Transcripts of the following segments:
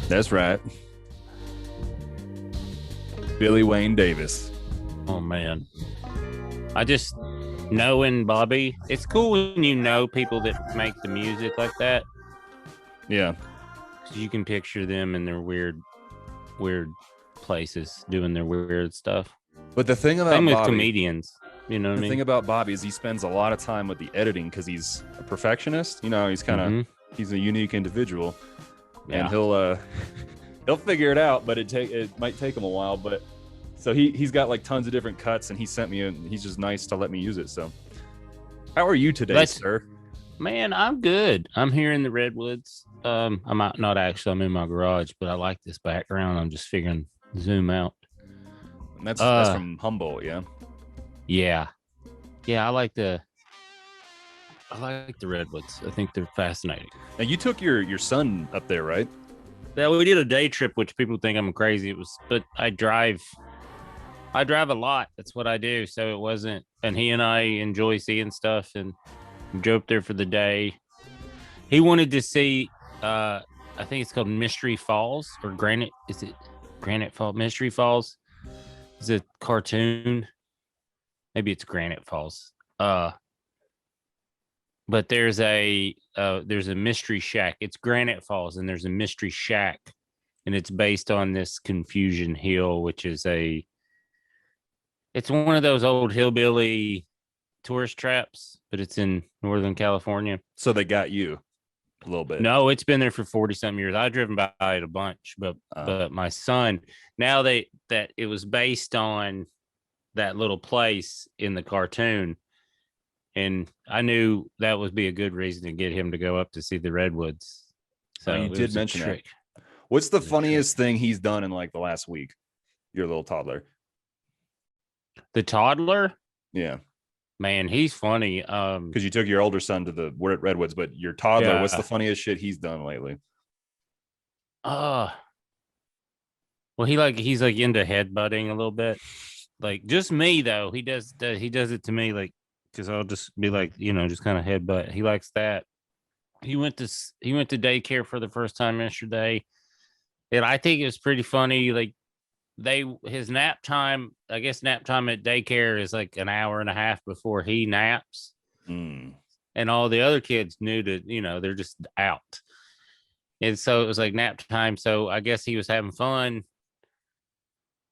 That's right. Billy Wayne Davis. Oh man, I just knowing Bobby. It's cool when you know people that make the music like that. Yeah. 'Cause you can picture them in their weird places doing their weird stuff. But the thing Same about with Bobby, comedians. You know what I the mean? thing about Bobby is he spends a lot of time with the editing because he's a perfectionist. You know, he's kind of he's a unique individual, and Yeah. he'll figure it out. But it might take him a while. But so he's got like tons of different cuts, and he sent me, and he's just nice to let me use it. So, how are you today, sir? Man, I'm good. I'm here in the redwoods. I'm out, not actually. I'm in my garage, but I like this background. I'm just figuring zoom out. And that's from Humboldt, yeah. Yeah, yeah. I like the redwoods. I think they're fascinating. Now you took your son up there, right? Yeah, we did a day trip, which people think I'm crazy. But I drive a lot. That's what I do. So it wasn't, and he and I enjoy seeing stuff and drove there for the day. He wanted to see, I think it's called Mystery Falls or Granite. Is it Granite Falls? Mystery Falls? Is it a cartoon? Maybe it's Granite Falls. But there's a mystery shack. It's Granite Falls, and there's a mystery shack, and it's based on this Confusion Hill, which is it's one of those old hillbilly tourist traps, but it's in Northern California. So they got you a little bit. No, it's been there for 40 some years. I've driven by it a bunch, but my son, now that it was based on that little place in the cartoon, and I knew that would be a good reason to get him to go up to see the redwoods. So you did mention that. What's the funniest thing he's done in like the last week? Your little toddler. The toddler? Yeah. Man, he's funny. Because you took your older son to the redwoods, but your toddler, what's the funniest shit he's done lately? Well, he's like into headbutting a little bit. Like just me though. He does it to me like because I'll just be like, just kind of headbutt. He likes that. He went to daycare for the first time yesterday, and I think it was pretty funny. Like his nap time, I guess nap time at daycare is like an hour and a half before he naps. And all the other kids knew that, they're just out. And so it was like nap time. So I guess he was having fun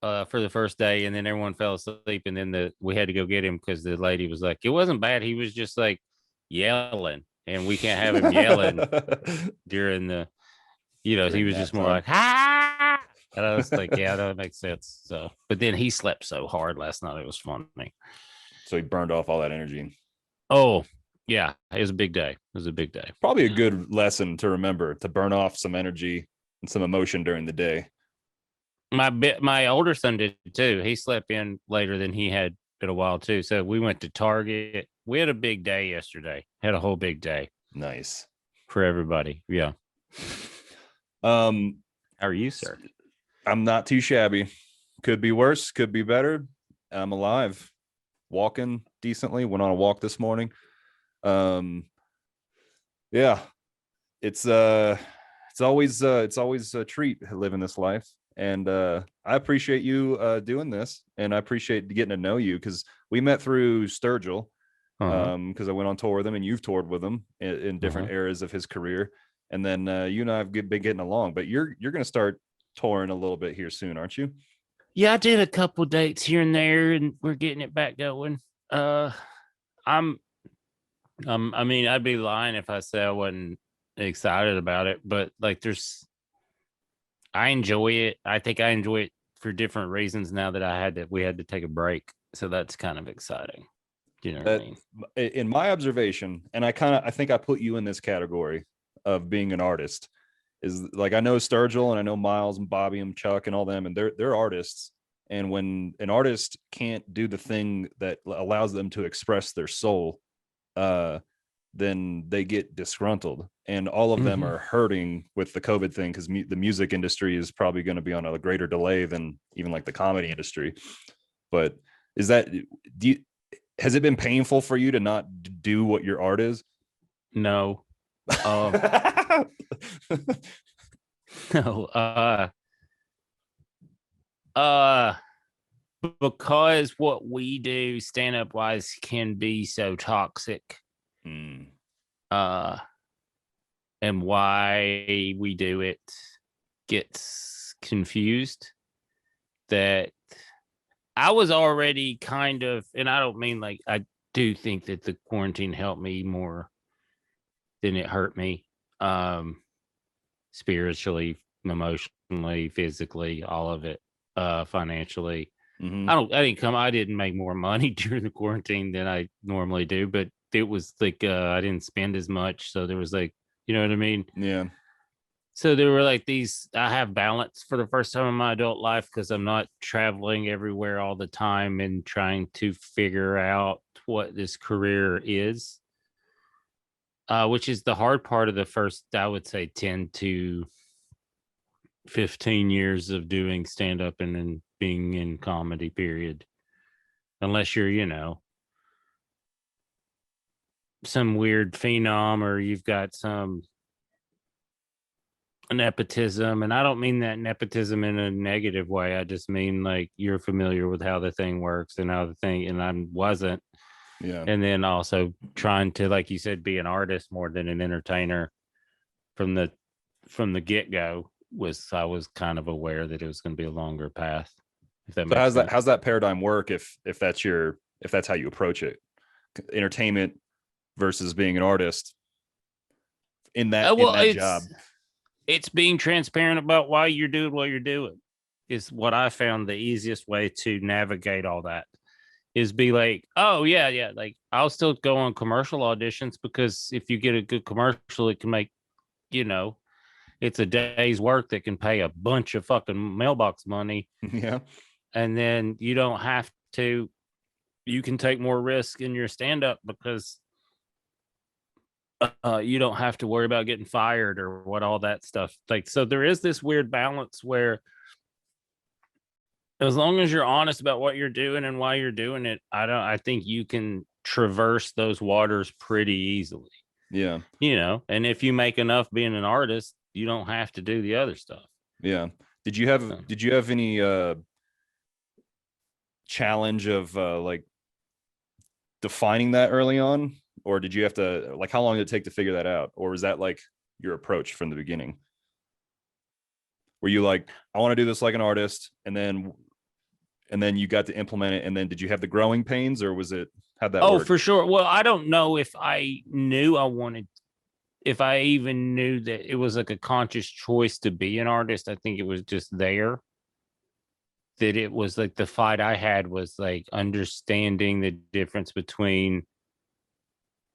for the first day, and then everyone fell asleep, and then we had to go get him because the lady was like, it wasn't bad. He was just like yelling, and we can't have him yelling during the, he was just more like, ah. And I was like, yeah, that makes sense. So, but then he slept so hard last night. It was funny. So he burned off all that energy. Oh, yeah. It was a big day. Probably a good lesson to remember, to burn off some energy and some emotion during the day. My older son did too. He slept in later than he had in a while too. So we went to Target. We had a big day yesterday. Had a whole big day. Nice. For everybody. Yeah. How are you, sir? I'm not too shabby. Could be worse, could be better. I'm alive, walking decently. Went on a walk this morning. Yeah, it's always a treat living this life, and I appreciate you doing this, and I appreciate getting to know you because we met through Sturgill, because I went on tour with him, and you've toured with him in different eras of his career, and then you and I have been getting along. But you're going to start touring a little bit here soon, aren't you? Yeah, I did a couple dates here and there, and we're getting it back going. I mean, I'd be lying if I said I wasn't excited about it, but like I enjoy it. I think I enjoy it for different reasons now that we had to take a break. So that's kind of exciting. Do you know what I mean? In my observation, and I think I put you in this category of being an artist, is like, I know Sturgill and I know Miles and Bobby and Chuck and all them, and they're artists. And when an artist can't do the thing that allows them to express their soul, then they get disgruntled, and all of them are hurting with the COVID thing because the music industry is probably going to be on a greater delay than even like the comedy industry. But has it been painful for you to not do what your art is? No. No, uh, because what we do stand up wise can be so toxic. Mm. Uh, and why we do it gets confused. That I was already kind of, and I don't mean like, I do think that the quarantine helped me more than it hurt me, spiritually, emotionally, physically, all of it, financially. Hmm. I didn't make more money during the quarantine than I normally do, but it was like, I didn't spend as much. So there was like, you know what I mean? Yeah. So there were like these, I have balance for the first time in my adult life because I'm not traveling everywhere all the time and trying to figure out what this career is, which is the hard part of the first, I would say, 10 to 15 years of doing stand up and then being in comedy, period. Unless you're, some weird phenom or you've got some nepotism. And I don't mean that nepotism in a negative way. I just mean like you're familiar with how the thing works and how the thing, and I wasn't. Yeah. And then also trying to, like you said, be an artist more than an entertainer from the get-go. I was kind of aware that it was going to be a longer path, if that So makes sense. how's that paradigm work if that's how you approach it? Entertainment versus being an artist in Well, that job. it's being transparent about why you're doing what you're doing is what I found the easiest way to navigate all that, is be like, oh yeah, like I'll still go on commercial auditions because if you get a good commercial, it can make, you know, it's a day's work that can pay a bunch of fucking mailbox money. Yeah. And then you can take more risk in your stand up because you don't have to worry about getting fired or what all that stuff. Like, so there is this weird balance where as long as you're honest about what you're doing and why you're doing it, I think you can traverse those waters pretty easily, Yeah. and if you make enough being an artist, you don't have to do the other stuff. Yeah. So, Did you have any challenge of like defining that early on, or did you have to, like, how long did it take to figure that out, or was that like your approach from the beginning? Were you like, I want to do this like an artist, and then you got to implement it, and then did you have the growing pains, or was it, how'd that oh, work? for sure. Well, I don't know if I knew I wanted, if I even knew that it was like a conscious choice to be an artist. I think it was just there, that it was like the fight I had was like understanding the difference between,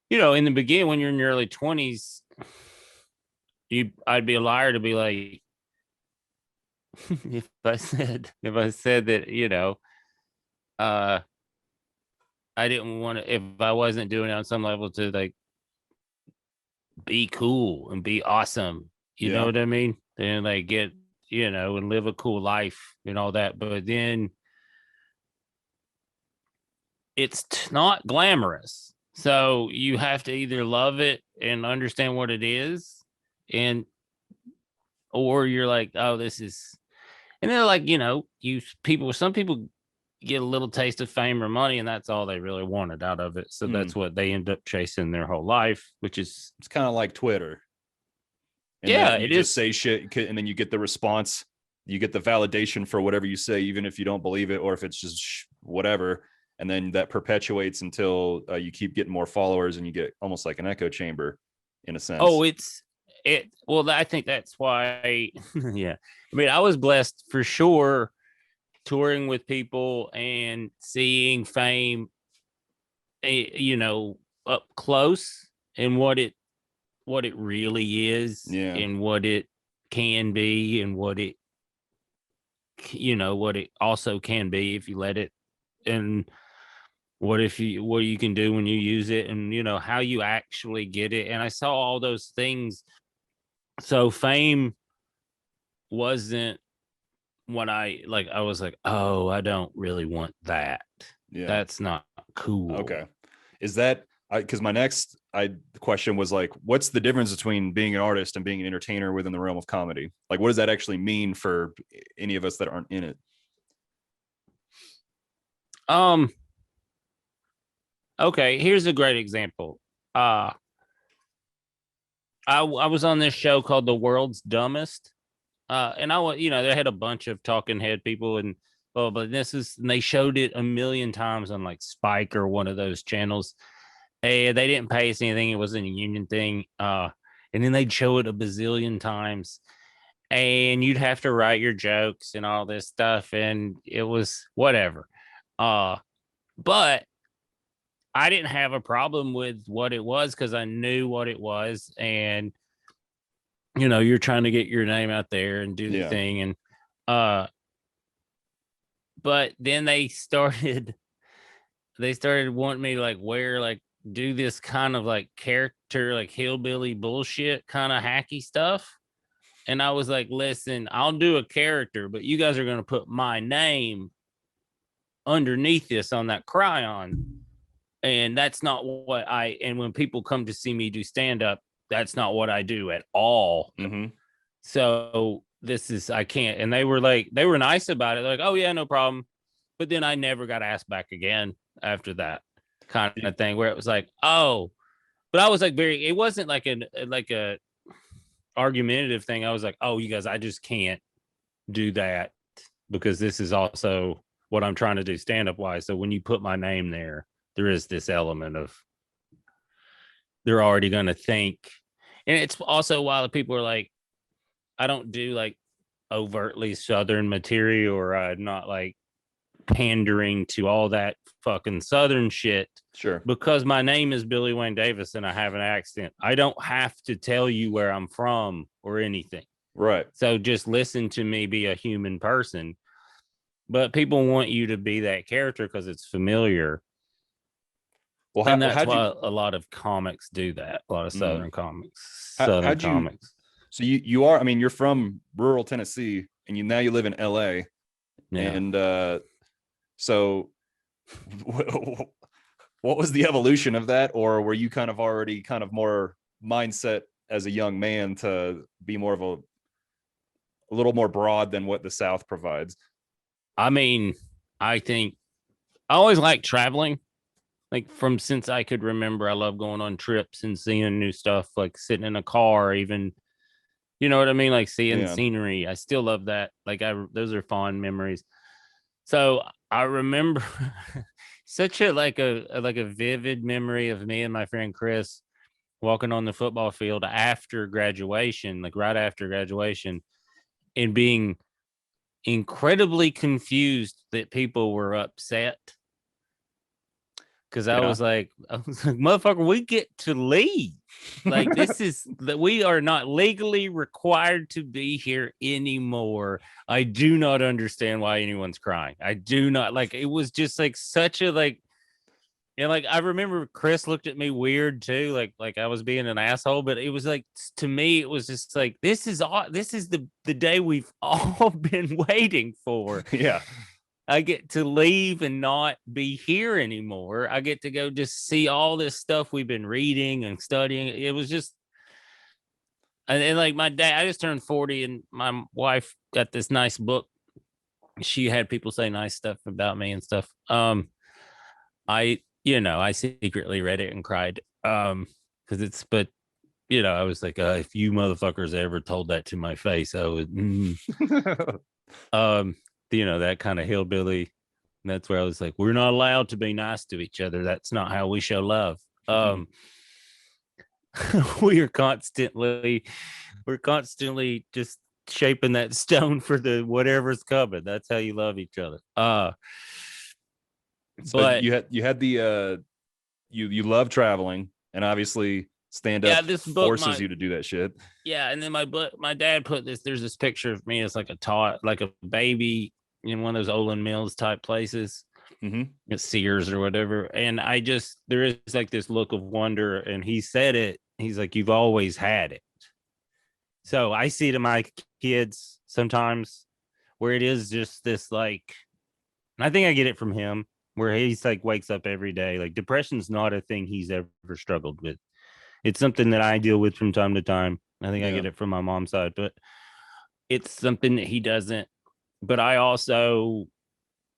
in the beginning when you're in your early 20s, I'd be a liar to be like, if I said that, uh I didn't want to, if I wasn't doing it on some level to like be cool and be awesome, you know Yeah. what I mean? And like get, and live a cool life and all that. But then it's not glamorous. So you have to either love it and understand what it is, and or you're like, oh, this is, and they're like, some people get a little taste of fame or money, and that's all they really wanted out of it. So Mm. that's what they end up chasing their whole life, which is, It's kind of like Twitter, and then yeah, you it just is. say shit, and then you get the response, you get the validation for whatever you say, even if you don't believe it, or if it's just whatever, and then that perpetuates until you keep getting more followers, and you get almost like an echo chamber in a Oh, sense. well, I think that's why, yeah. I mean, I was blessed for sure touring with people and seeing fame, up close, and what it really is Yeah. and what it can be and what it also can be if you let it, and what you can do when you use it, and how you actually get it. And I saw all those things. So fame wasn't what I was like, oh, I don't really want that. Yeah. That's not cool. Okay. Is that, because my next question was like, what's the difference between being an artist and being an entertainer within the realm of comedy? Like, what does that actually mean for any of us that aren't in it? Okay, here's a great example. I was on this show called The World's Dumbest. And they had a bunch of talking head people and but they showed it a million times on like Spike or one of those channels. And they didn't pay us anything. It wasn't a union thing. And then they'd show it a bazillion times. And you'd have to write your jokes and all this stuff. And it was whatever. But I didn't have a problem with what it was because I knew what it was. And you're trying to get your name out there and do the thing. And but then they started wanting me to like wear like do this kind of like character, like hillbilly bullshit kind of hacky stuff. And I was like, listen, I'll do a character, but you guys are going to put my name underneath this on that cryon. And that's not what and when people come to see me do stand up, that's not what I do at all. Mm-hmm. So I can't. And they were nice about it. They're like, oh yeah, no problem. But then I never got asked back again after that kind of thing where it was like, oh, but I was like it wasn't like a argumentative thing. I was like, oh, you guys, I just can't do that because this is also what I'm trying to do stand up wise. So when you put my name there is this element of they're already going to think. And it's also why the people are like, I don't do like overtly Southern material or not like pandering to all that fucking Southern shit. Sure. Because my name is Billy Wayne Davis and I have an accent. I don't have to tell you where I'm from or anything. Right. So just listen to me be a human person. But people want you to be that character because it's familiar. Well, and that's why a lot of comics do that. A lot of Southern comics. Comics. So you are, I mean, you're from rural Tennessee and now you live in LA. Yeah. And so what was the evolution of that? Or were you kind of already kind of more mindset as a young man to be more of a little more broad than what the South provides? I mean, I think I always liked traveling. Like since I could remember, I love going on trips and seeing new stuff, like sitting in a car, even, you know what I mean? Like seeing scenery. I still love that. Like those are fond memories. So I remember such a vivid memory of me and my friend Chris walking on the football field after graduation, like right after graduation, and being incredibly confused that people were upset. Because I was like, motherfucker, we get to leave. Like, this is that we are not legally required to be here anymore. I do not understand why anyone's crying. I do not like it was just like such a like, and like I remember Chris looked at me weird too, like I was being an asshole. But it was like to me, it was just like this is the day we've all been waiting for. Yeah. I get to leave and not be here anymore. I get to go just see all this stuff we've been reading and studying. It was just, and like my dad, I just turned 40 and my wife got this nice book. She had people say nice stuff about me and stuff. I secretly read it and cried. But I was like, if you motherfuckers ever told that to my face, I would, that kind of hillbilly. And that's where I was like, we're not allowed to be nice to each other. That's not how we show love. We're constantly just shaping that stone for the whatever's coming. That's how you love each other. But you had the you love traveling, and obviously stand up this book forces you to do that shit. Yeah, and then my dad put this. There's this picture of me as like a baby in one of those Olin Mills type places, at Sears or whatever. And there is like this look of wonder. And he said it. He's like, you've always had it. So I see it in my kids sometimes where it is just this like, and I think I get it from him. where he's like wakes up every day. Like depression's not a thing he's ever struggled with. It's something that I deal with from time to time. I think I Yeah. get it from my mom's side, but it's something that he doesn't. But I also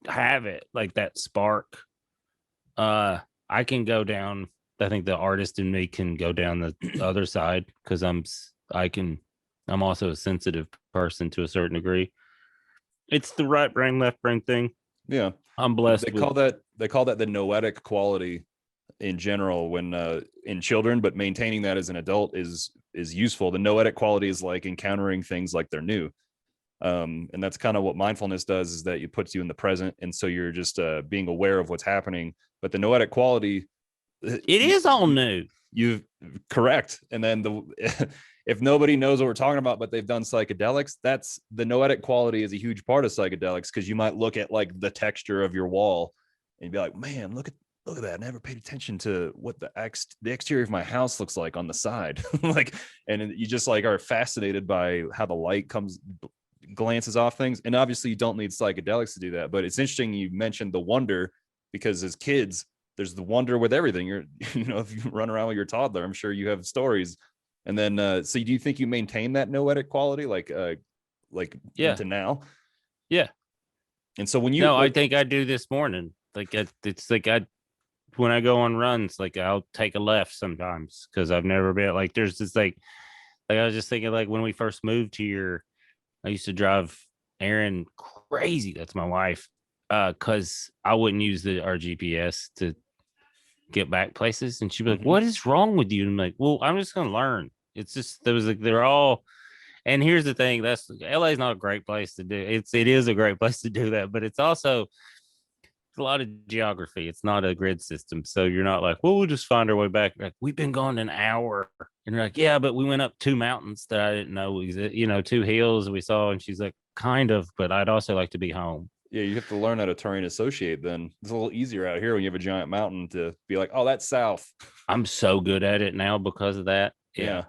have it, like that spark. I can go down. I think the artist in me can go down the other side because I'm also a sensitive person to a certain degree. It's the right brain, left brain thing. Yeah. I'm They blessed with. call that the noetic quality in general when in children, but maintaining that as an adult is useful. The noetic quality is like encountering things like they're new. And that's kind of what mindfulness does, is that it puts you in the present, and so you're just being aware of what's happening. But the noetic quality, It is all new. you've correct. And then the if nobody knows what we're talking about, but they've done psychedelics, that's the noetic quality is a huge part of psychedelics, because you might look at like the texture of your wall and be like, man, look at that. I never paid attention to what the exterior of my house looks like on the side. Like, and you just like are fascinated by how the light glances off things. And obviously you don't need psychedelics to do that, but it's interesting you mentioned the wonder, because as kids, there's the wonder with everything. You're, if you run around with your toddler, I'm sure you have stories. And then, so do you think you maintain that noetic quality, like Yeah. into now? Yeah. And so when you, No, I think I do this morning. Like it's like when I go on runs, like I'll take a left sometimes because I've never been like there's this like I was just thinking like when we first moved here, I used to drive Aaron crazy. That's my wife. Because I wouldn't use our GPS to get back places. And she'd be like, Mhm. what is wrong with you? And I'm like, well, I'm just gonna learn. It's just there was like they're all and here's the thing, that's LA is not a great place to do. It is a great place to do that, but it's also a lot of geography. It's not a grid system. So you're not like, well, we'll just find our way back. Like, we've been gone an hour. And you're like, yeah, but we went up two mountains that I didn't know existed, two hills we saw. And she's like, kind of, but I'd also like to be home. Yeah, you have to learn how to terrain associate. Then it's a little easier out here when you have a giant mountain to be like, oh, that's south. I'm so good at it now because of that. Yeah.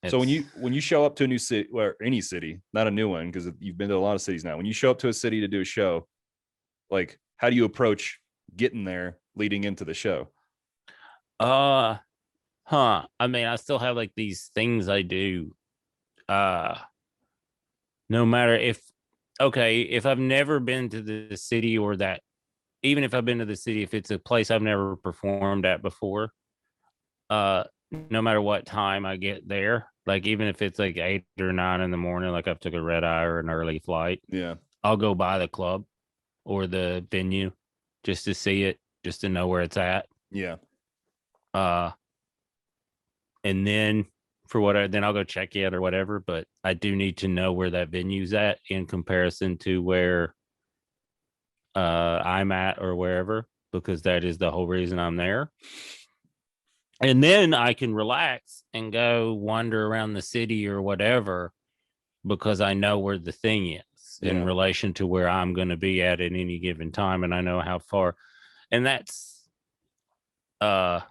Yeah. So when It's you show up to a new city, or any city, not a new one, because you've been to a lot of cities now. When you show up to a city to do a show, like how do you approach getting there leading into the show? uh I mean, I still have like these things I do. Uh no matter if I've never been to the city or that even if I've been to the city, if it's a place I've never performed at before, uh, no matter what time I get there, like even if it's like 8 or 9 in the morning, like I've took a red eye or an early flight, Yeah. I'll go by the club or the venue just to see it, just to know where it's at. Yeah. Uh, and then then I'll go check it or whatever. But I do need to know where that venue's at in comparison to where I'm at or wherever, because that is the whole reason I'm there. And then I can relax and go wander around the city or whatever because I know where the thing is in Yeah. relation to where I'm going to be at any given time, and I know how far. And that's uh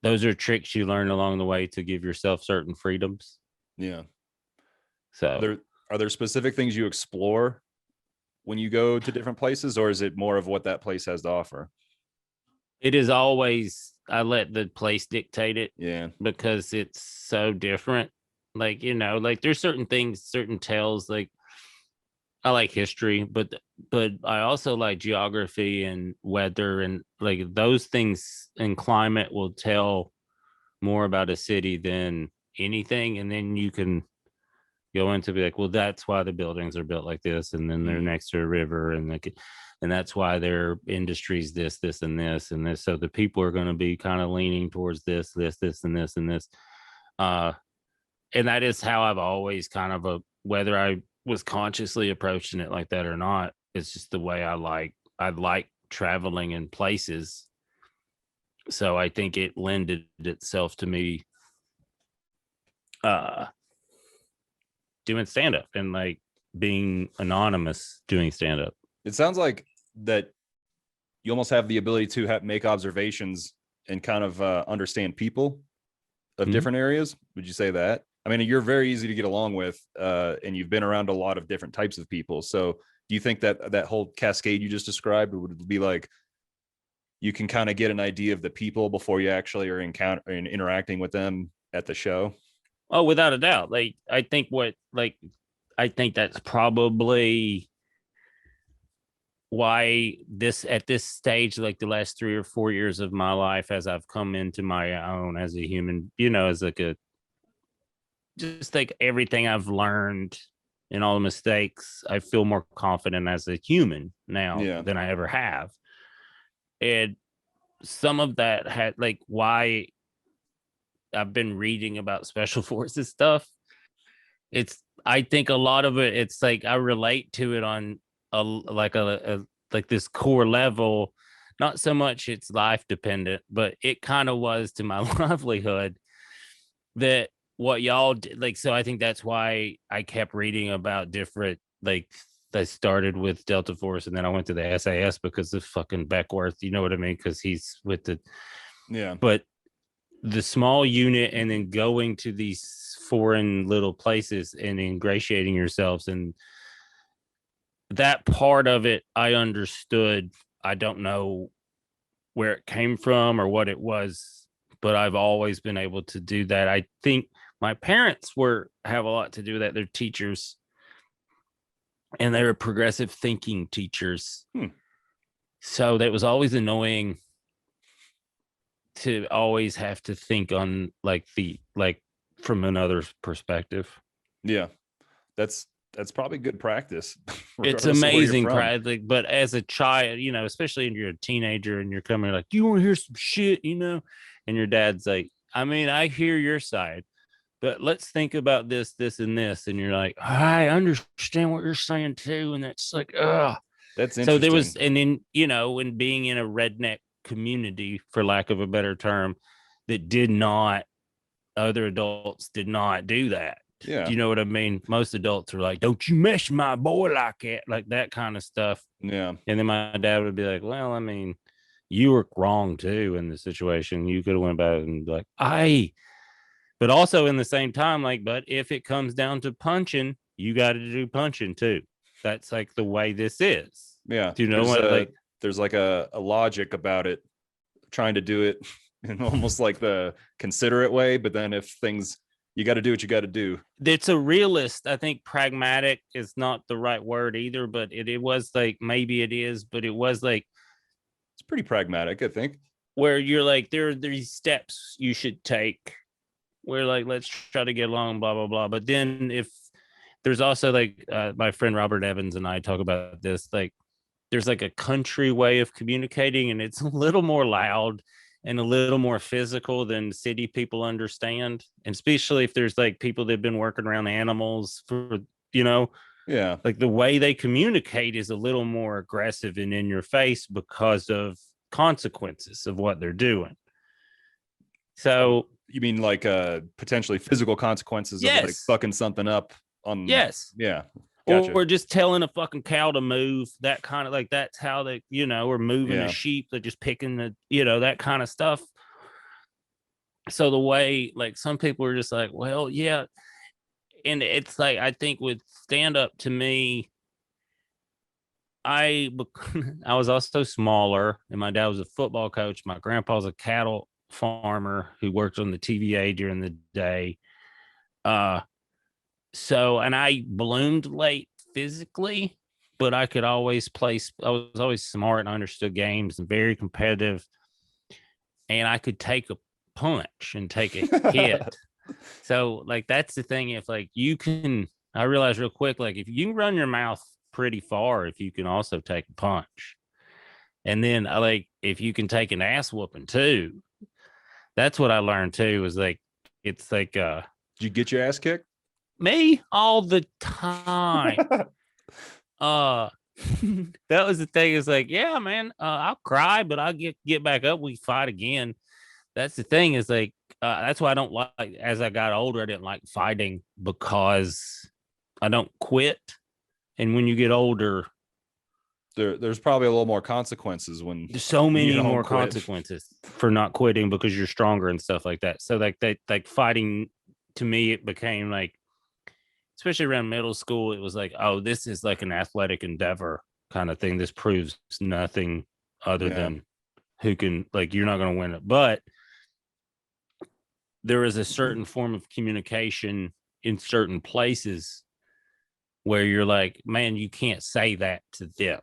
those are tricks you learn along the way to give yourself certain freedoms. Yeah. So Are there specific things you explore when you go to different places, or is it more of what that place has to offer? it is always I let the place dictate it Yeah. because it's so different. Like, like there's certain things, certain tales, like I like history, but I also like geography and weather and like those things and climate will tell more about a city than anything. And then you can go into be like, well, that's why the buildings are built like this, and then they're next to a river, and that's why their industries this, and this, and this. So the people are going to be kind of leaning towards this, and this, and this. And that is how I've always kind of whether I was consciously approaching it like that or not. It's just the way I like traveling in places. So I think it lended itself to me uh doing stand up and like being anonymous doing stand up. It sounds like that you almost have the ability to make observations and kind of understand people of different areas. Would you say that? I mean, you're very easy to get along with, and you've been around a lot of different types of people. So Do you think that that whole cascade you just described would be like you can kind of get an idea of the people before you actually are interacting with them at the show? Oh, without a doubt. Like I think that's probably why this at this stage, like the last 3 or 4 years of my life, as I've come into my own as a human, as like a just like everything I've learned and all the mistakes, I feel more confident as a human now Yeah. than I ever have. And some of that had like why I've been reading about special forces stuff. I think a lot of it's like I relate to it on a like this core level. Not so much it's life dependent, but it kind of was to my livelihood that what y'all did. Like, so I think that's why I kept reading about different, like, I started with Delta Force and then I went to the SAS because of fucking Beckworth, you know what I mean? Because he's with the, Yeah. but the small unit and then going to these foreign little places and ingratiating yourselves, and that part of it I understood. I don't know where it came from or what it was, but I've always been able to do that. I think my parents have a lot to do with that. They're teachers and they were progressive thinking teachers. So that was always annoying to always have to think on like from another perspective. Yeah. That's probably good practice. It's regardless of where you're amazing from. practice, but as a child, especially when you're a teenager and you're coming like, you want to hear some shit, and your dad's like, I mean, I hear your side, but let's think about this, this, and this. And you're like, I understand what you're saying too. And that's like, ugh. That's interesting. So there was, and then, when being in a redneck community, for lack of a better term, that other adults did not do that. Yeah. Do you know what I mean? Most adults are like, don't you mess my boy like that kind of stuff. Yeah. And then my dad would be like, well, I mean, you were wrong too in the situation. You could have went back and be like, but also in the same time, like, but if it comes down to punching, you got to do punching too. That's like the way this is. Yeah. Do you know what? There's like a logic about it, trying to do it in almost like the considerate way. But then if things, you got to do what you got to do. It's a realist. I think pragmatic is not the right word either, but it was like, maybe it is, but it was like, it's pretty pragmatic, I think. Where you're like, there are these steps you should take. We're like, let's try to get along, blah, blah, blah. But then if there's also like my friend Robert Evans and I talk about this, like there's like a country way of communicating and it's a little more loud and a little more physical than city people understand. And especially if there's like people that have been working around animals for, yeah, like the way they communicate is a little more aggressive and in your face because of consequences of what they're doing. So you mean like potentially physical consequences yes. of like fucking something up on yes. Yeah. Gotcha. Or just telling a fucking cow to move, that kind of like, that's how they, or moving a sheep, they're just picking the, that kind of stuff. So the way, like some people are just like, well, yeah. And it's like, I think with stand up to me, I was also smaller and my dad was a football coach. My grandpa's a cattle farmer who worked on the TVA during the day. So, and I bloomed late physically, but I could always play. I was always smart and understood games and very competitive. And I could take a punch and take a hit. So, like, that's the thing. If like you can, I realized real quick, like if you can run your mouth pretty far, if you can also take a punch. And then I like, if you can take an ass whooping too, that's what I learned too, is like, it's like, did you get your ass kicked? Me all the time. That was the thing. It's like, yeah, man, I'll cry, but I'll get back up. We fight again. That's the thing. Is like, that's why I don't like. As I got older, I didn't like fighting because I don't quit. And when you get older, there's probably a little more consequences when there's so many more consequences for not quitting because you're stronger and stuff like that. So like that, like fighting to me, it became like especially around middle school, it was like, oh, this is like an athletic endeavor kind of thing. This proves nothing other Yeah. than who can, like, you're not going to win it. But there is a certain form of communication in certain places where you're like, man, you can't say that to them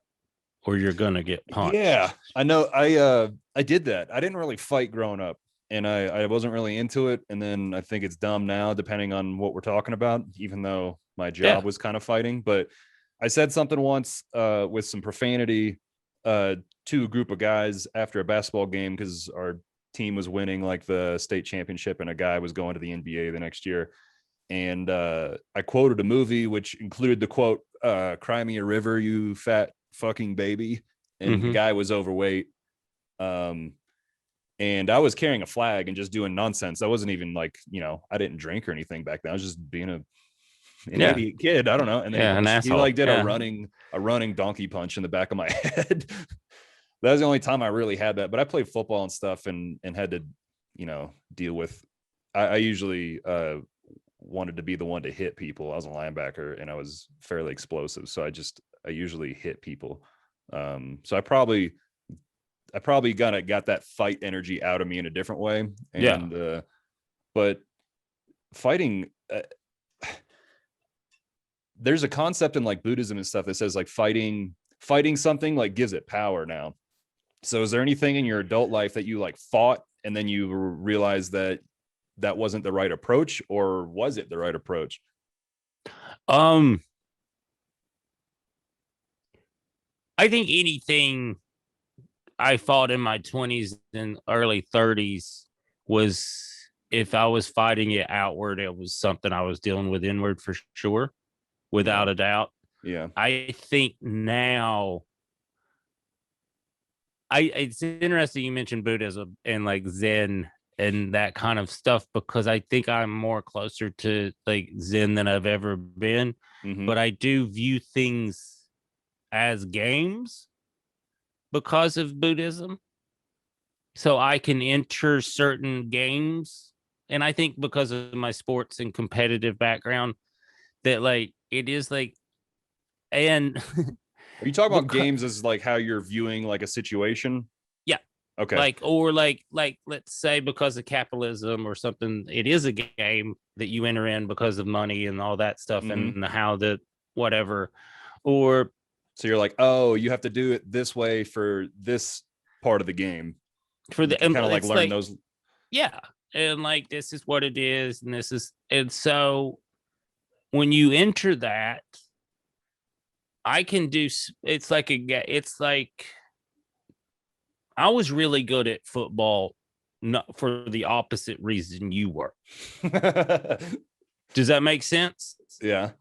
or you're going to get punched. Yeah, I know. I did that. I didn't really fight growing up, and I wasn't really into it. And then I think it's dumb now, depending on what we're talking about, even though my job was kind of fighting. But I said something once with some profanity to a group of guys after a basketball game because our team was winning like the state championship and a guy was going to the NBA the next year. And I quoted a movie which included the quote, "Cry me a river, you fat fucking baby." And the guy was overweight. And I was carrying a flag and just doing nonsense. I wasn't even like, I didn't drink or anything back then. I was just being an idiot kid. I don't know. And then he like did a running donkey punch in the back of my head. That was the only time I really had that. But I played football and stuff and had to, deal with. I usually wanted to be the one to hit people. I was a linebacker and I was fairly explosive, so I usually hit people. So I probably got that fight energy out of me in a different way. And but fighting, there's a concept in like Buddhism and stuff that says like fighting something like gives it power now. So is there anything in your adult life that you like fought and then you realized that wasn't the right approach, or was it the right approach? I think anything I fought in my 20s and early 30s was, if I was fighting it outward, it was something I was dealing with inward for sure, without a doubt. Yeah. I think now, it's interesting you mentioned Buddhism and like Zen and that kind of stuff, because I think I'm more closer to like Zen than I've ever been. But I do view things as games because of Buddhism. So I can enter certain games. And I think because of my sports and competitive background, that like it is like, and are you talking about games as like how you're viewing like a situation? Yeah. Okay. Like let's say because of capitalism or something, it is a game that you enter in because of money and all that stuff and how the whatever. Or so you're like, oh, you have to do it this way for this part of the game. For the kind of like learn like, those. Yeah. And like this is what it is, and this is, and so when you enter that, I can do, it's like I was really good at football, not for the opposite reason you were. Does that make sense? Yeah.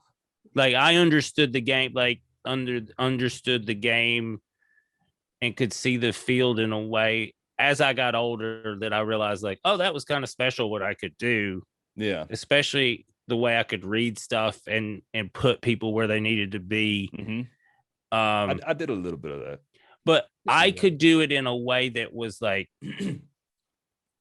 Like I understood the game, like understood the game and could see the field in a way as I got older that I realized like, oh, that was kind of special what I could do. Yeah. Especially the way I could read stuff and put people where they needed to be. I did a little bit of that. But I could do it in a way that was like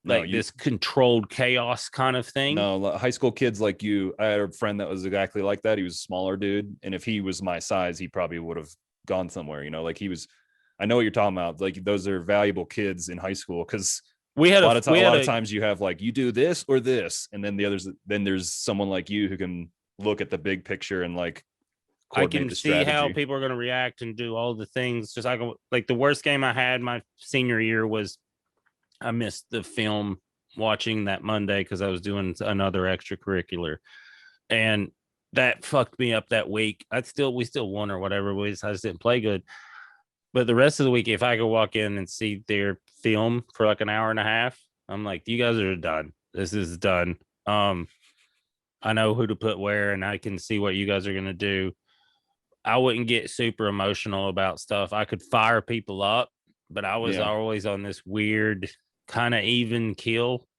this controlled chaos kind of thing. No, high school kids like you, I had a friend that was exactly like that. He was a smaller dude. And if he was my size, he probably would have gone somewhere, like he was. I know what you're talking about. Like those are valuable kids in high school because we had a lot of times you have like you do this or this, and then there's someone like you who can look at the big picture and like I can see how people are going to react and do all the things. Just like the worst game I had my senior year was I missed the film watching that Monday because I was doing another extracurricular, and that fucked me up that week. We still won or whatever. I just didn't play good. But the rest of the week, if I could walk in and see their film for like an hour and a half, I'm like, you guys are done. This is done. I know who to put where, and I can see what you guys are going to do. I wouldn't get super emotional about stuff. I could fire people up, but I was always on this weird kind of even kill,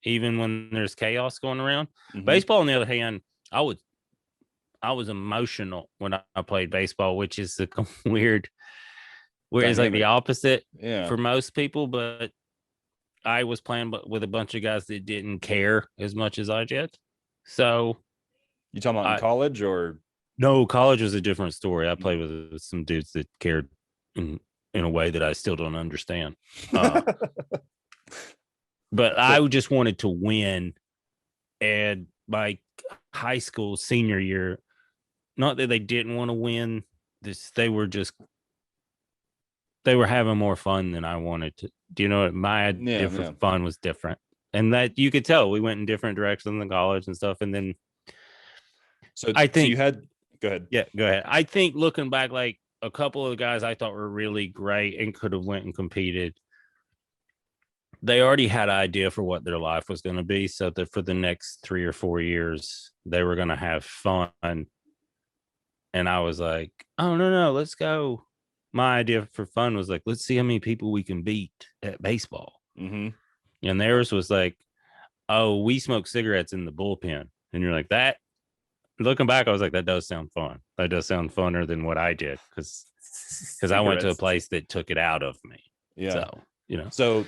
even when there's chaos going around. Baseball, on the other hand, I was emotional when I played baseball, which is a weird. Whereas like the opposite for most people, but I was playing with a bunch of guys that didn't care as much as I did. So You talking about in I college or? No, college was a different story. I played with some dudes that cared in a way that I still don't understand. But So I just wanted to win. And my high school senior year, not that they didn't want to win, they were having more fun than I wanted to. Do you know what? My idea yeah, for yeah. fun was different. And that you could tell we went in different directions in college and stuff. And then So I so you think, had go ahead. yeah, go ahead. I think looking back, like a couple of the guys I thought were really great and could have went and competed, they already had an idea for what their life was going to be. So that for the next 3 or 4 years, they were going to have fun. And I was like, oh, no, let's go. My idea for fun was like, let's see how many people we can beat at baseball. Mm-hmm. And theirs was like, oh, we smoke cigarettes in the bullpen. And you're like, that. Looking back, I was like, that does sound fun. That does sound funner than what I did because I went to a Cigarettes. place that took it out of me. Yeah. So, you know. So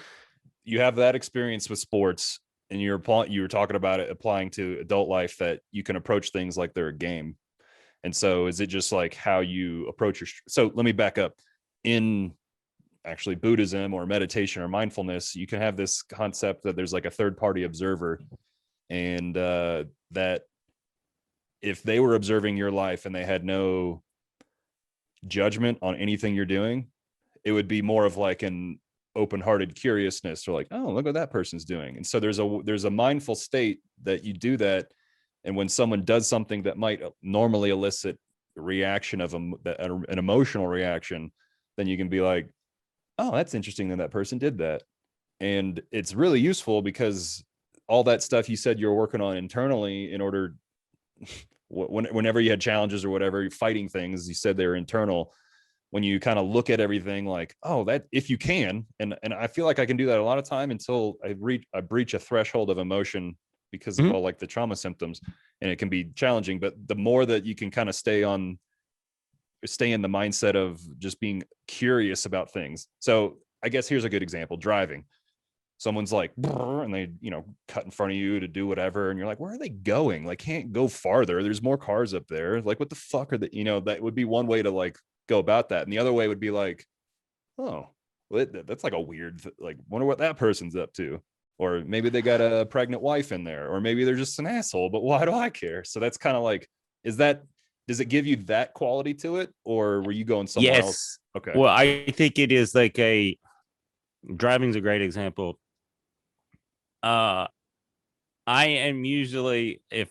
you have that experience with sports, and you were talking about it applying to adult life, that you can approach things like they're a game. And so is it just like how you approach so let me back up. In actually Buddhism or meditation or mindfulness, you can have this concept that there's like a third party observer, and that if they were observing your life and they had no judgment on anything you're doing, it would be more of like an open-hearted curiousness, or like, oh, look what that person's doing. And so there's a mindful state that you do that. And when someone does something that might normally elicit a reaction of an emotional reaction, then you can be like, oh, that's interesting that person did that. And it's really useful because all that stuff you said you're working on internally in order, whenever you had challenges or whatever, fighting things, you said they're internal. When you kind of look at everything like, oh, that, if you can, and I feel like I can do that a lot of time until I breach a threshold of emotion because of Mhm. all like the trauma symptoms, and it can be challenging. But the more that you can kind of stay in the mindset of just being curious about things. So I guess here's a good example: driving. Someone's like, and they, cut in front of you to do whatever. And you're like, where are they going? Like, can't go farther. There's more cars up there. Like, what the fuck are they, that would be one way to like go about that. And the other way would be like, oh, well, that's like a weird, like, wonder what that person's up to. Or maybe they got a pregnant wife in there, or maybe they're just an asshole, but why do I care? So that's kind of like, does it give you that quality to it, or were you going somewhere else? Yes. Okay. Well, I think it is like driving's a great example. I am usually, if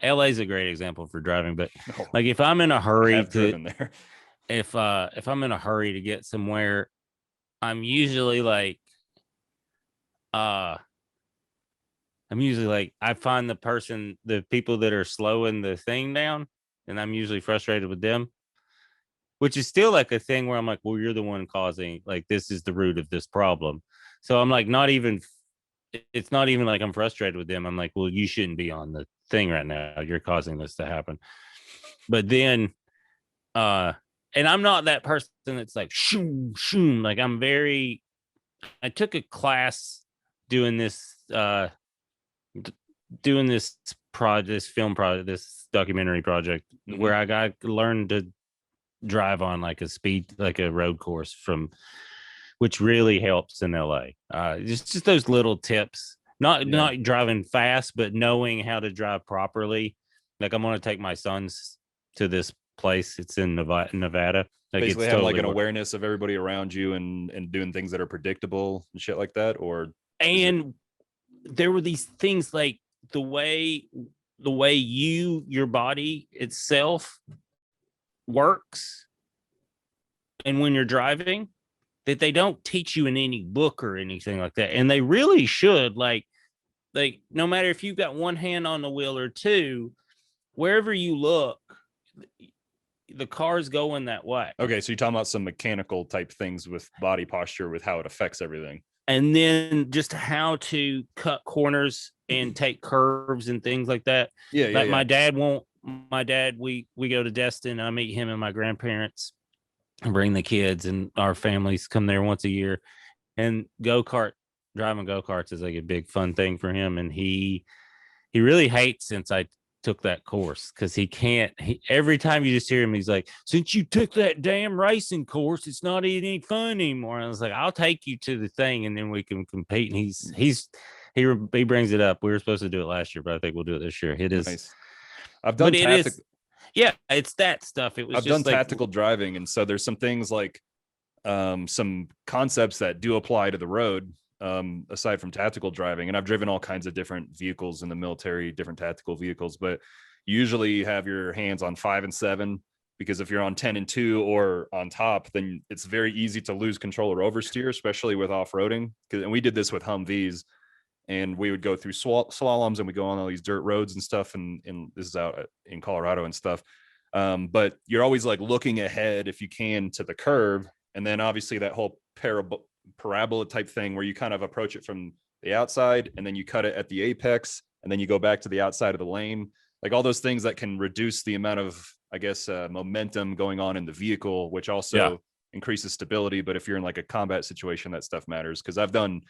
LA is a great example for driving, but Oh, like if I'm in a I hurry have driven there. if I'm in a hurry to get somewhere, I'm usually like, uh, I find the people that are slowing the thing down, and I'm usually frustrated with them, which is still like a thing where I'm like, well, you're the one causing, like, this is the root of this problem. So I'm like, it's not even like I'm frustrated with them. I'm like, well, you shouldn't be on the thing right now. You're causing this to happen. But then, and I'm not that person that's like, shoom, shoom. Like, I took a class doing this, this film project, this documentary project, where I got learned to drive on like a road course which really helps in LA. Just those little tips, not driving fast, but knowing how to drive properly. Like, I'm going to take my sons to this place. It's in Nevada. Like, Basically it's having like totally an awareness of everybody around you, and doing things that are predictable and shit like that. Or and there were these things like the way your body itself works, and when you're driving, that they don't teach you in any book or anything like that, and they really should. Like no matter if you've got one hand on the wheel or two, wherever you look, the car's going that way. Okay, so you're talking about some mechanical type things with body posture, with how it affects everything. And then just how to cut corners and take curves and things like that. Yeah, yeah, Like, yeah. my dad, we go to Destin, and I meet him and my grandparents and bring the kids, and our families come there once a year. And driving go-karts is like a big fun thing for him. And he really hates, since I took that course because every time you just hear him, he's like, since you took that damn racing course, it's not any fun anymore. And I was like, I'll take you to the thing and then we can compete. And he brings it up. We were supposed to do it last year, but I think we'll do it this year. It is Nice. I've but done it tactical. is yeah, it's that stuff. It was I've done just like tactical driving, and so there's some things like some concepts that do apply to the road, aside from tactical driving. And I've driven all kinds of different vehicles in the military, different tactical vehicles, but usually you have your hands on 5 and 7, because if you're on 10 and 2 or on top, then it's very easy to lose control or oversteer, especially with off-roading. And we did this with Humvees, and we would go through slaloms, and we go on all these dirt roads and stuff. And this is out in Colorado and stuff. But you're always like looking ahead if you can to the curve. And then obviously that whole parabola type thing where you kind of approach it from the outside and then you cut it at the apex and then you go back to the outside of the lane, like all those things that can reduce the amount of, I guess, momentum going on in the vehicle, which also increases stability. But if you're in like a combat situation, that stuff matters. Because I've done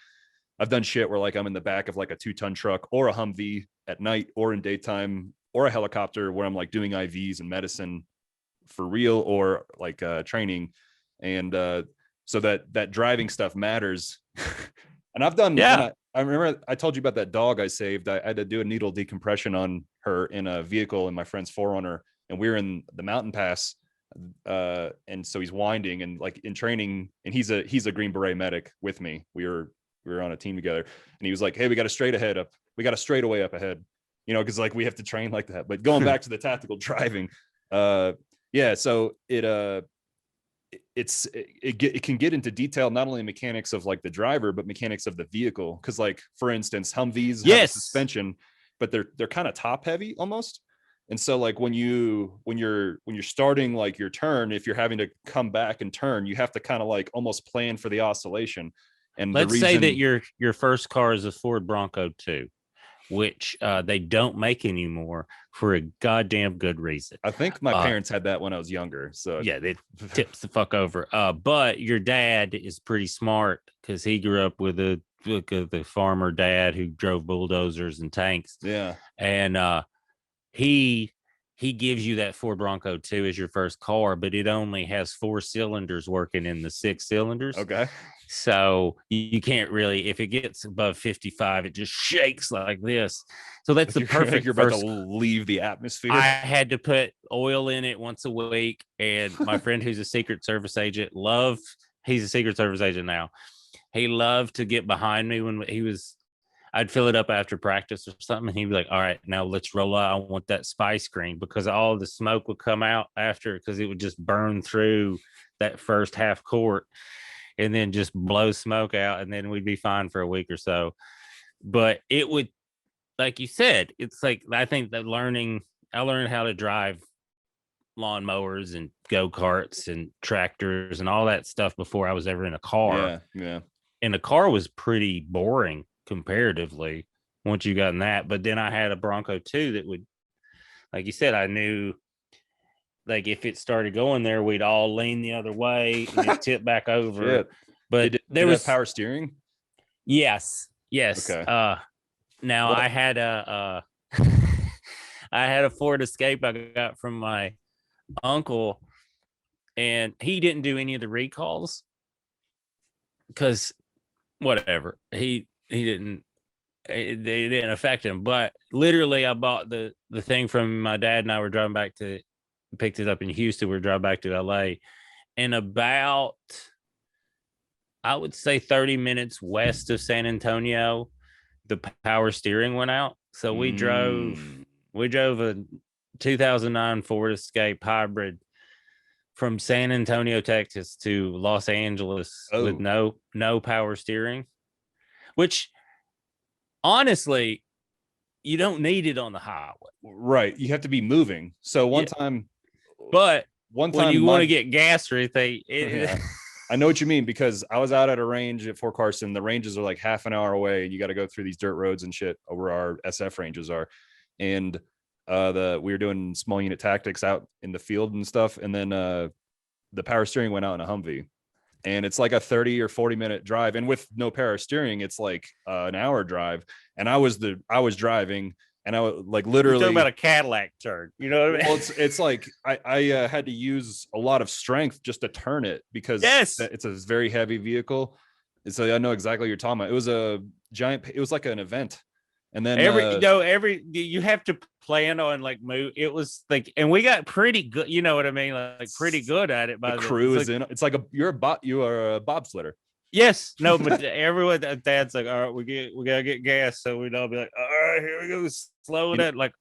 shit where like I'm in the back of like a 2-ton truck or a Humvee at night or in daytime, or a helicopter where I'm like doing IVs and medicine for real, or like training. And so that driving stuff matters. And I've done, I remember I told you about that dog I saved. I had to do a needle decompression on her in a vehicle in my friend's 4Runner, and we were in the mountain pass. And so he's winding and like in training, and he's a Green Beret medic with me. We were on a team together, and he was like, hey, we got a straightaway up ahead, you know, because like we have to train like that. But going back to the tactical driving, so it can get into detail, not only mechanics of like the driver, but mechanics of the vehicle. Because like, for instance, Humvees have a suspension, but they're kind of top heavy almost. And so like when you're starting like your turn, if you're having to come back and turn, you have to kind of like almost plan for the oscillation. And let's say that your first car is a Ford Bronco 2, which they don't make anymore for a goddamn good reason. I think my parents had that when I was younger. So yeah, it tips the fuck over. But your dad is pretty smart because he grew up with the farmer dad who drove bulldozers and tanks. Yeah. And he gives you that Ford Bronco 2 as your first car, but it only has 4 cylinders working in the 6 cylinders. Okay. So you can't really, if it gets above 55, it just shakes like this. So that's the perfect. You're about to leave the atmosphere. I had to put oil in it once a week, and my friend who's a Secret Service agent he's a Secret Service agent now. He loved to get behind me when I'd fill it up after practice or something, and he'd be like, all right, now let's roll out. I want that spy screen, because all the smoke would come out after, because it would just burn through that first half quart and then just blow smoke out, and then we'd be fine for a week or so. But it would, like you said, it's like, I think that I learned how to drive lawnmowers and go-karts and tractors and all that stuff before I was ever in a car. Yeah. And the car was pretty boring comparatively once you got in that. But then I had a Bronco 2 that would, like you said, I knew like if it started going there, we'd all lean the other way and it tip back over. Shit. But there was power steering. Yes. Okay. Now what? I had a Ford Escape I got from my uncle, and he didn't do any of the recalls because whatever, they didn't affect him. But literally, I bought the thing from my dad, and I were driving back picked it up in Houston. We were driving back to LA, and about, I would say 30 minutes west of San Antonio, the power steering went out. So we drove a 2009 Ford Escape hybrid from San Antonio, Texas to Los Angeles with no power steering, which honestly, you don't need it on the highway. Right. You have to be moving. So one time when you want to get gas or anything, I know what you mean, because I was out at a range at Fort Carson. The ranges are like half an hour away, and you got to go through these dirt roads and shit where our SF ranges are. And we were doing small unit tactics out in the field and stuff. And then the power steering went out in a Humvee, and it's like a 30 or 40 minute drive. And with no power steering, it's like an hour drive. And I was driving, and I would like You're literally talking about a Cadillac turn. You know what I mean? well, it's like I had to use a lot of strength just to turn it because Yes. it's a very heavy vehicle. And so I know exactly what you're talking about. It was a giant. It was like an event, and then you have to plan on like move. It was like, and we got pretty good. You know what I mean? Like pretty good at it. The crew is in. It's like you are a bobsledder. Yes, no, but everyone, Dad's like, all right, we gotta get gas, so we'd all be like, all right, here we go, slow it down. Like,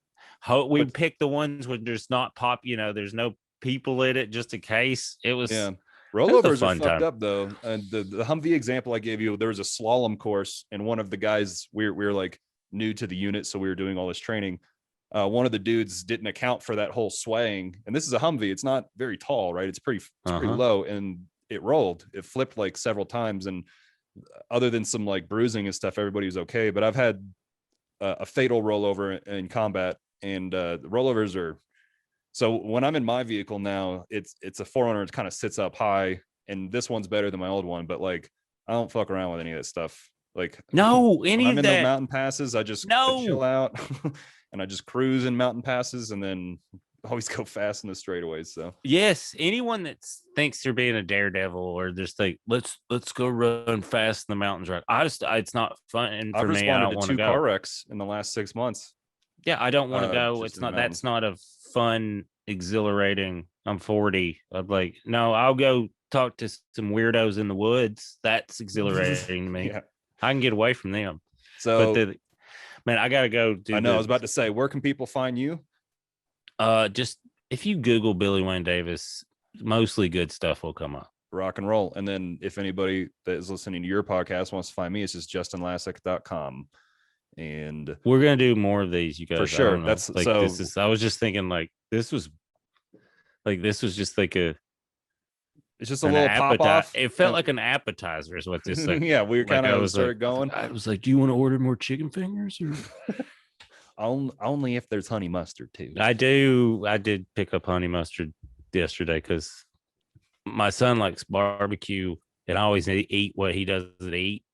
we pick the ones when there's not there's no people in it, just in case. It was rollovers are fucked up though. And the Humvee example I gave you, there was a slalom course, and one of the guys we were like new to the unit, so we were doing all this training. One of the dudes didn't account for that whole swaying, and this is a Humvee. It's not very tall, right? It's pretty low, and it rolled. It flipped like several times, and other than some like bruising and stuff, everybody was okay. But I've had a fatal rollover in combat, and the rollovers are. So when I'm in my vehicle now, it's a 400. It kind of sits up high, and this one's better than my old one. But like, I don't fuck around with any of that stuff. Like, no, I'm in the mountain passes. I just chill out, and I just cruise in mountain passes, and then always go fast in the straightaways. So yes, anyone that thinks they're being a daredevil or just like let's go run fast in the mountains, right? It's not fun. And for me, I don't want to go. 2 car wrecks in the last 6 months. Yeah, I don't want to go. It's not. That's not a fun, exhilarating. I'm 40. I'm like, no, I'll go talk to some weirdos in the woods. That's exhilarating to me. Yeah. I can get away from them. So, but man, I gotta go. I know. I was about to say, where can people find you? Just if you Google Billy Wayne Davis, mostly good stuff will come up. Rock and roll. And then if anybody that is listening to your podcast wants to find me, it's just justinlascek.com. And we're gonna do more of these, you guys. For sure. That's like so. This is. I was just thinking like this was just like a. It's just a little pop off. It felt like an appetizer, is what this. Like, yeah, we were kind of started going. I was like, "Do you want to order more chicken fingers?" Or only if there's honey mustard too. I did pick up honey mustard yesterday because my son likes barbecue, and I always eat what he doesn't eat.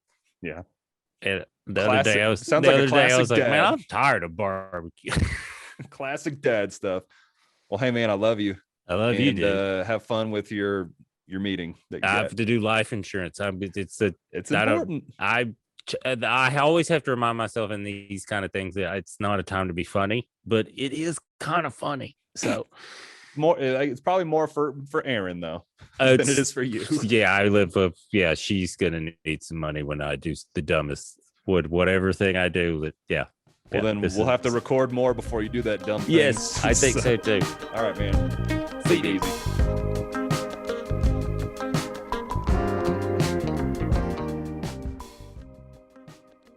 Yeah. And the other day I was like, man, I'm tired of barbecue. Classic dad stuff. Well, hey man, I love you. I love you, dude. Have fun with your meeting. I have to do life insurance. It's important. I always have to remind myself in these kind of things that it's not a time to be funny, but it is kind of funny. So it's probably more for Aaron though than it is for you. Yeah, I live with. Yeah, she's gonna need some money when I do the dumbest whatever thing I do. That yeah. Well, then we'll have to record more before you do that dumb thing. Yes, I think so too. All right, man. Take it easy.